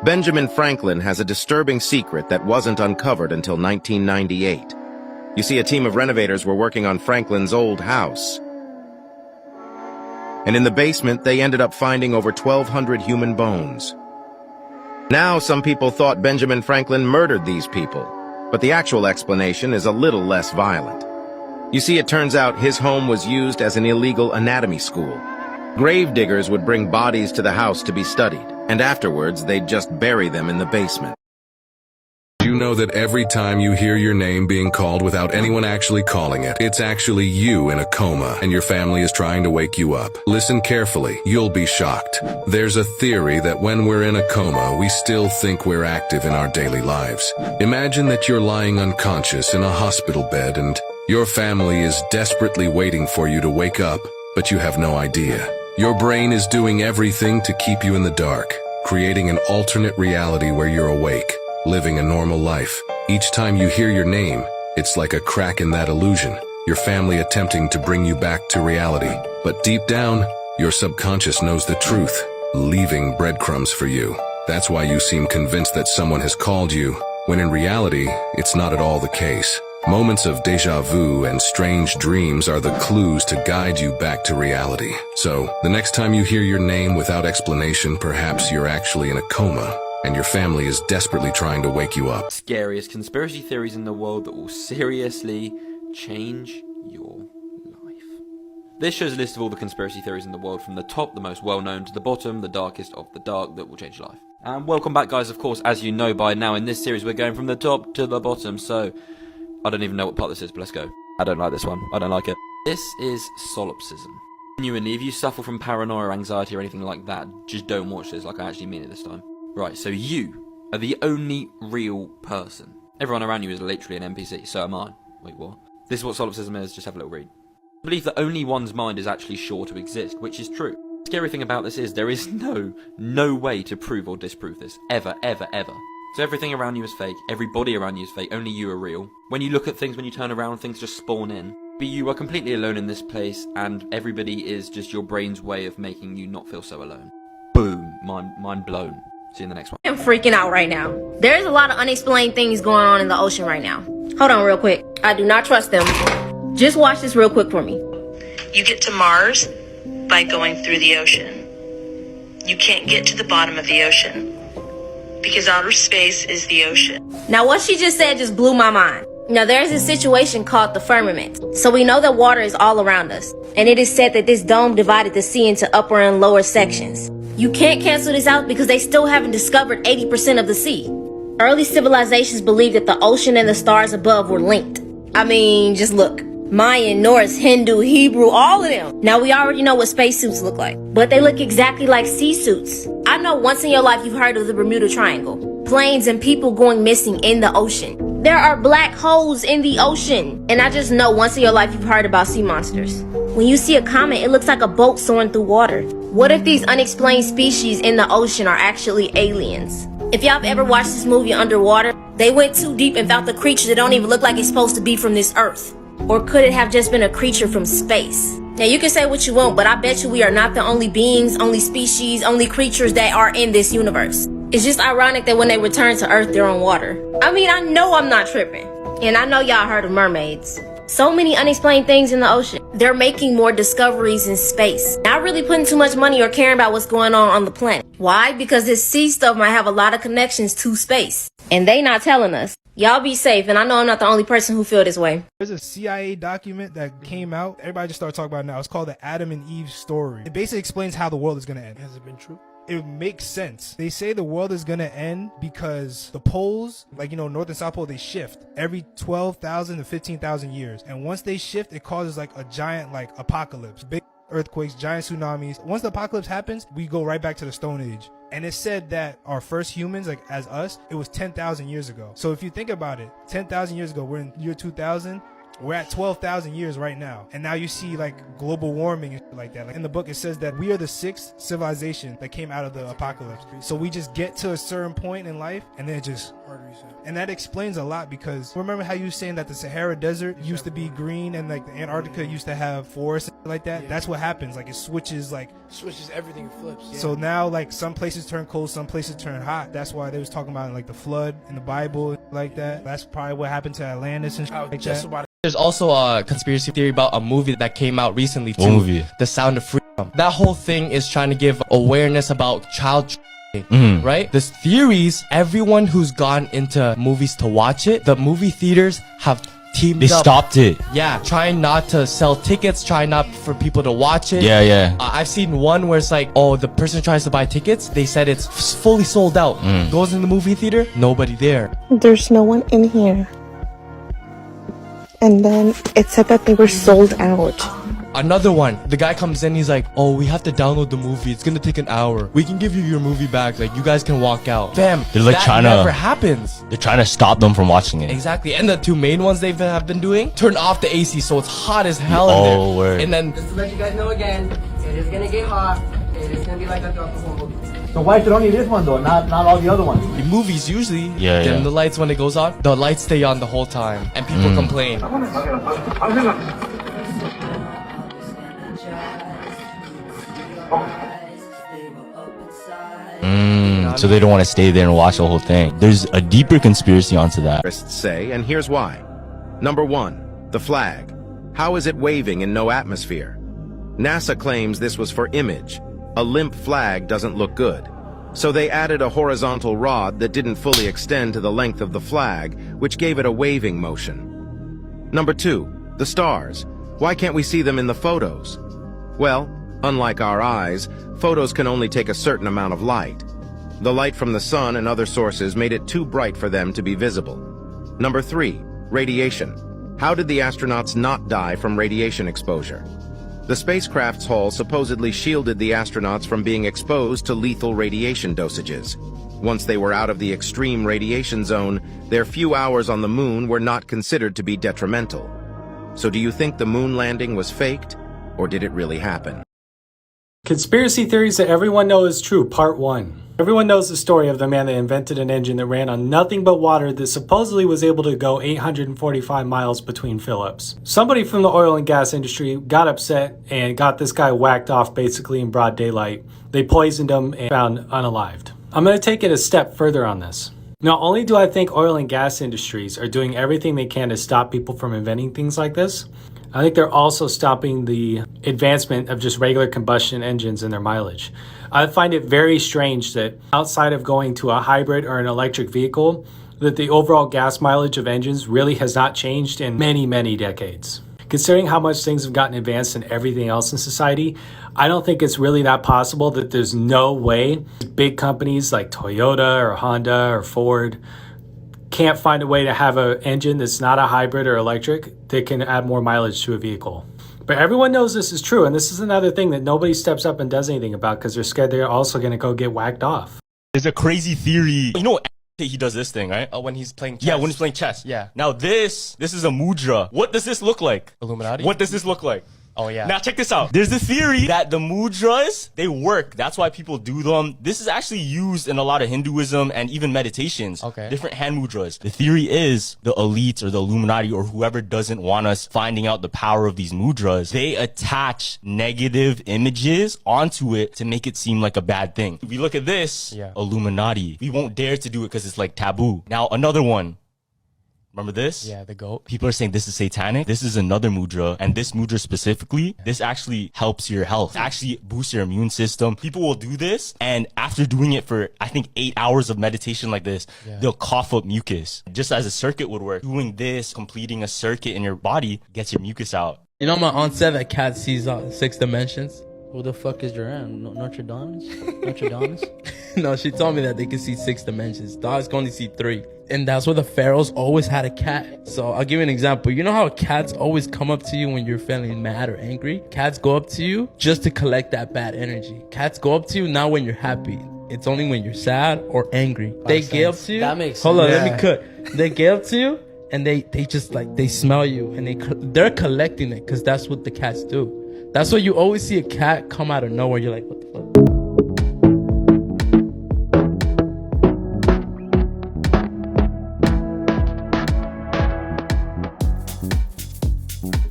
Benjamin Franklin has a disturbing secret that wasn't uncovered until 1998. You see, a team of renovators were working on Franklin's old house. And in the basement, they ended up finding over 1,200 human bones. Now, some people thought Benjamin Franklin murdered these people, but the actual explanation is a little less violent. You see, it turns out his home was used as an illegal anatomy school. Gravediggers would bring bodies to the house to be studied, and afterwards they'd just bury them in the basement. You know that every time you hear your name being called without anyone actually calling it, it's actually you in a coma and your family is trying to wake you up. Listen carefully, you'll be shocked. There's a theory that when we're in a coma, we still think we're active in our daily lives. Imagine that you're lying unconscious in a hospital bed and your family is desperately waiting for you to wake up, but you have no idea. Your brain is doing everything to keep you in the dark, creating an alternate reality where you're awake, living a normal life. Each time you hear your name, it's like a crack in that illusion, your family attempting to bring you back to reality. But deep down, your subconscious knows the truth, leaving breadcrumbs for you. That's why you seem convinced that someone has called you, when in reality, it's not at all the case. Moments of déjà vu and strange dreams are the clues to guide you back to reality. So, the next time you hear your name without explanation, perhaps you're actually in a coma, and your family is desperately trying to wake you up. Scariest conspiracy theories in the world that will seriously change your life. This shows a list of all the conspiracy theories in the world, from the top, the most well-known, to the bottom, the darkest of the dark, that will change your life. And welcome back, guys. Of course, as you know by now, in this series we're going from the top to the bottom, so I don't even know what part this is, but let's go. I don't like this one. I don't like it. This is solipsism. Genuinely, if you suffer from paranoia, anxiety, or anything like that, just don't watch this. Like, I actually mean it this time. Right, so you are the only real person. Everyone around you is literally an NPC, so am I. Wait, what? This is what solipsism is, just have a little read. The belief that only one's mind is actually sure to exist, which is true. The scary thing about this is there is no way to prove or disprove this. Ever, ever, ever. So everything around you is fake, everybody around you is fake, only you are real. When you look at things, when you turn around, things just spawn in. But you are completely alone in this place, and everybody is just your brain's way of making you not feel so alone. Boom. Mind blown. See you in the next one. I'm freaking out right now. There's a lot of unexplained things going on in the ocean right now. Hold on real quick. I do not trust them. Just watch this real quick for me. You get to Mars by going through the ocean. You can't get to the bottom of the ocean because outer space is the ocean. Now what she just said just blew my mind. Now there's a situation called the firmament. So we know that water is all around us. And it is said that this dome divided the sea into upper and lower sections. You can't cancel this out because they still haven't discovered 80% of the sea. Early civilizations believed that the ocean and the stars above were linked. I mean, just look. Mayan, Norse, Hindu, Hebrew, all of them. Now we already know what spacesuits look like, but they look exactly like sea suits. I know once in your life you've heard of the Bermuda Triangle. Planes and people going missing in the ocean. There are black holes in the ocean. And I just know once in your life you've heard about sea monsters. When you see a comet, it looks like a boat soaring through water. What if these unexplained species in the ocean are actually aliens? If y'all have ever watched this movie Underwater, they went too deep and found the creature that don't even look like it's supposed to be from this earth. Or could it have just been a creature from space? Now you can say what you want, but I bet you we are not the only beings, only species, only creatures that are in this universe. It's just ironic that when they return to Earth, they're on water. I mean, I know I'm not tripping. And I know y'all heard of mermaids. So many unexplained things in the ocean. They're making more discoveries in space. Not really putting too much money or caring about what's going on the planet. Why? Because this sea stuff might have a lot of connections to space. And they not telling us. Y'all be safe, and I know I'm not the only person who feel this way. There's a CIA document that came out. Everybody just started talking about it now. It's called the Adam and Eve story. It basically explains how the world is going to end. Has it been true? It makes sense. They say the world is going to end because the poles, like, you know, North and South Pole, they shift every 12,000 to 15,000 years. And once they shift, it causes like a giant like apocalypse. Big earthquakes, giant tsunamis. Once the apocalypse happens, we go right back to the Stone Age. And it said that our first humans, like as us, it was 10,000 years ago. So if you think about it, 10,000 years ago, we're in year 2000. We're at 12,000 years right now. And now you see like global warming and shit like that. Like in the book, it says that we are the sixth civilization that came out of the apocalypse. So we just get to a certain point in life and then it just hard reset. And that explains a lot because remember how you were saying that the Sahara Desert used to be green and like the Antarctica used to have forests and shit like that? Yeah. That's what happens. Like it switches everything, flips. Yeah. So now like some places turn cold, some places turn hot. That's why they was talking about like the flood in the Bible like that. That's probably what happened to Atlantis and shit like that. There's also a conspiracy theory about a movie that came out recently too. What movie? The Sound of Freedom. That whole thing is trying to give awareness about child right? There's theories. Everyone who's gone into movies to watch it, the movie theaters have teamed up. They stopped it. Yeah, trying not to sell tickets, trying not for people to watch it. Yeah. I've seen one where it's like, oh, the person tries to buy tickets. They said it's fully sold out. Goes in the movie theater, nobody there. There's no one in here. And then it said that they were sold out. Another one, the guy comes in, he's like, oh, we have to download the movie. It's gonna take an hour. We can give you your movie back. Like, you guys can walk out. Fam, They're like that never happens. They're trying to stop them from watching it. Exactly. And the two main ones they have been doing, turn off the AC so it's hot as hell in there. Word. And then, Just to let you guys know again, it is gonna get hot. It is gonna be like a movie. So why should only this one though, not all the other ones? the movies usually, Yeah. dim the lights when it goes on. The lights stay on the whole time. And people complain. So they don't want to stay there and watch the whole thing. There's a deeper conspiracy onto that. Say, and here's why. Number 1, the flag. How is it waving in no atmosphere? NASA claims this was for image. A limp flag doesn't look good. So they added a horizontal rod that didn't fully extend to the length of the flag, which gave it a waving motion. Number 2, the stars. Why can't we see them in the photos? Well, unlike our eyes, photos can only take a certain amount of light. The light from the sun and other sources made it too bright for them to be visible. Number 3, radiation. How did the astronauts not die from radiation exposure? The spacecraft's hull supposedly shielded the astronauts from being exposed to lethal radiation dosages. Once they were out of the extreme radiation zone, their few hours on the moon were not considered to be detrimental. So do you think the moon landing was faked, or did it really happen? Conspiracy theories that everyone knows is true, part 1. Everyone knows the story of the man that invented an engine that ran on nothing but water that supposedly was able to go 845 miles between Phillips. Somebody from the oil and gas industry got upset and got this guy whacked off basically in broad daylight. They poisoned him and found unalived. I'm going to take it a step further on this. Not only do I think oil and gas industries are doing everything they can to stop people from inventing things like this, I think they're also stopping the advancement of just regular combustion engines and their mileage. I find it very strange that outside of going to a hybrid or an electric vehicle, that the overall gas mileage of engines really has not changed in many, many decades. Considering how much things have gotten advanced in everything else in society, I don't think it's really that possible that there's no way big companies like Toyota or Honda or Ford can't find a way to have an engine that's not a hybrid or electric that can add more mileage to a vehicle. But everyone knows this is true, and this is another thing that nobody steps up and does anything about because they're scared they're also going to go get whacked off. There's a crazy theory. You know, he does this thing, right? When he's playing chess. Yeah, when he's playing chess. Yeah. Now this is a mudra. What does this look like? Illuminati? What does this look like? Oh, yeah. Now check this out. There's a theory that the mudras, they work. That's why people do them. This is actually used in a lot of Hinduism and even meditations. Okay. Different hand mudras. The theory is the elites or the Illuminati or whoever doesn't want us finding out the power of these mudras, they attach negative images onto it to make it seem like a bad thing. If we look at this, Illuminati, we won't dare to do it because it's like taboo. Now another one. Remember this? Yeah, the goat. People are saying this is satanic. This is another mudra. And this mudra specifically, this actually helps your health. It actually boosts your immune system. People will do this. And after doing it for, I think, 8 hours of meditation like this, they'll cough up mucus. Just as a circuit would work. Doing this, completing a circuit in your body gets your mucus out. You know, my aunt said that cat sees 6 dimensions. Who the fuck is your aunt? Notre Dame? Notre Dame? No, she told me that they can see 6 dimensions. Dogs can only see 3. And that's where the pharaohs always had a cat. So I'll give you an example. You know how cats always come up to you when you're feeling mad or angry? Cats go up to you just to collect that bad energy. Cats go up to you not when you're happy. It's only when you're sad or angry. They get up to you. That makes sense. Hold on, let me cook. They get up to you and they just like, they smell you, and they're collecting it, because that's what the cats do. That's why you always see a cat come out of nowhere. You're like, what the fuck?